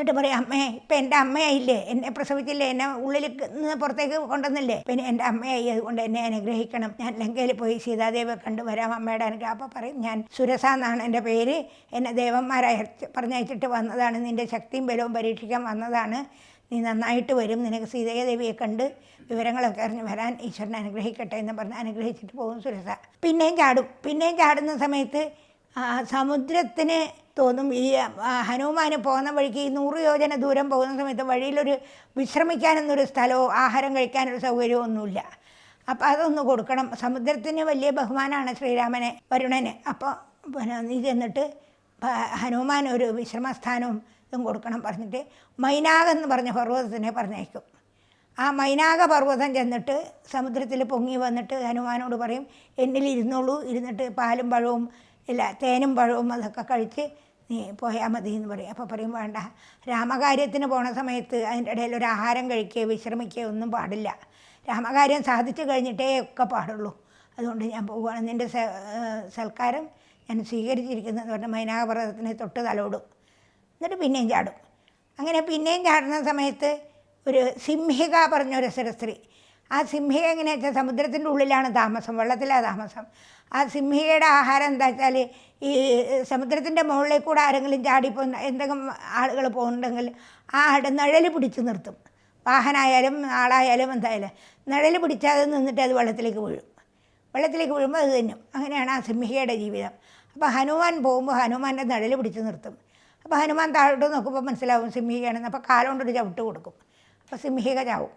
എന്നിട്ട് പറയും, അമ്മേ ഇപ്പം എൻ്റെ അമ്മയായില്ലേ, എന്നെ പ്രസവിച്ചില്ലേ, എന്നെ ഉള്ളിൽ നിന്ന് പുറത്തേക്ക് കൊണ്ടുവന്നില്ലേ, പിന്നെ എൻ്റെ അമ്മയായി, അതുകൊണ്ട് എന്നെ അനുഗ്രഹിക്കണം, ഞാൻ ലങ്കയിൽ പോയി സീതാദേവിയെ കണ്ടു വരാം, അമ്മയുടെ അനുഗ്രഹം. അപ്പോൾ പറയും, ഞാൻ സുരസ എന്നാണ് എൻ്റെ പേര്, എന്നെ ദേവന്മാരായി പറഞ്ഞയച്ചിട്ട് വന്നതാണ്, നിൻ്റെ ശക്തിയും ബലവും പരീക്ഷിക്കാൻ വന്നതാണ്, നീ നന്നായിട്ട് വരും, നിനക്ക് സീതാദേവിയെ കണ്ട് വിവരങ്ങളൊക്കെ അറിഞ്ഞ് വരാൻ ഈശ്വരനെ അനുഗ്രഹിക്കട്ടെ എന്ന് പറഞ്ഞ് അനുഗ്രഹിച്ചിട്ട് പോകും സുരസ. പിന്നെയും ചാടുന്ന സമയത്ത് സമുദ്രത്തിന് തോന്നും ഈ ഹനുമാന് പോകുന്ന വഴിക്ക് ഈ 100 യോജന ദൂരം പോകുന്ന സമയത്ത് വഴിയിലൊരു വിശ്രമിക്കാനൊന്നൊരു സ്ഥലമോ ആഹാരം കഴിക്കാനൊരു സൗകര്യമോ ഒന്നുമില്ല. അപ്പോൾ അതൊന്ന് കൊടുക്കണം. സമുദ്രത്തിന് വലിയ ബഹുമാനമാണ് ശ്രീരാമനെ, വരുണന്. അപ്പോൾ പിന്നെ നീ ചെന്നിട്ട് ഹനുമാൻ ഒരു വിശ്രമസ്ഥാനവും ഇതും കൊടുക്കണം പറഞ്ഞിട്ട് മൈനാകെന്ന് പറഞ്ഞ പർവ്വതത്തിനെ പറഞ്ഞയക്കും. ആ മൈനാക പർവ്വതം ചെന്നിട്ട് സമുദ്രത്തിൽ പൊങ്ങി വന്നിട്ട് ഹനുമാനോട് പറയും, എന്നിൽ ഇരുന്നോളൂ, ഇരുന്നിട്ട് പാലും പഴവും ഇല്ല തേനും പഴവും അതൊക്കെ കഴിച്ച് നീ പോയാൽ മതി എന്ന് പറയും. അപ്പോൾ പറയും, വേണ്ട, രാമകാര്യത്തിന് പോണ സമയത്ത് അതിൻ്റെ ഇടയിൽ ഒരു ആഹാരം കഴിക്കുകയോ വിശ്രമിക്കുകയോ ഒന്നും പാടില്ല, രാമകാര്യം സാധിച്ചു കഴിഞ്ഞിട്ടേ ഒക്കെ പാടുള്ളൂ, അതുകൊണ്ട് ഞാൻ പോവുകയാണ്, നിൻ്റെ സൽക്കാരം ഞാൻ സ്വീകരിച്ചിരിക്കുന്നതെന്ന് പറഞ്ഞാൽ മൈനാകപർവ്വതത്തിനെ തൊട്ട് തലോടും. എന്നിട്ട് പിന്നെയും ചാടും. അങ്ങനെ പിന്നെയും ചാടുന്ന സമയത്ത് ഒരു സിംഹിക പറഞ്ഞൊരു സ്ത്രീ, ആ സിംഹിക എങ്ങനെയാ വെച്ചാൽ സമുദ്രത്തിൻ്റെ ഉള്ളിലാണ് താമസം, വെള്ളത്തിലാണ് താമസം. ആ സിംഹികയുടെ ആഹാരം എന്താ വെച്ചാൽ ഈ സമുദ്രത്തിൻ്റെ മുകളിലേക്ക് കൂടെ ആരെങ്കിലും ചാടിപ്പോകുന്ന എന്തെങ്കിലും ആളുകൾ പോകുന്നുണ്ടെങ്കിൽ ആ നിഴൽ പിടിച്ച് നിർത്തും. വാഹനമായാലും ആളായാലും എന്തായാലും നിഴൽ പിടിച്ചാൽ അത് നിന്നിട്ട് അത് വെള്ളത്തിലേക്ക് വീഴുമ്പോൾ അത് തന്നും. അങ്ങനെയാണ് ആ സിംഹികയുടെ ജീവിതം. അപ്പോൾ ഹനുമാൻ പോകുമ്പോൾ ഹനുമാൻ്റെ നിഴൽ പിടിച്ച് നിർത്തും. അപ്പോൾ ഹനുമാൻ താഴോട്ട് നോക്കുമ്പോൾ മനസ്സിലാവും സിംഹികയാണെന്ന്. അപ്പോൾ കാലുകൊണ്ടൊരു ചവിട്ട് കൊടുക്കും. അപ്പോൾ സിംഹിക ചാവും.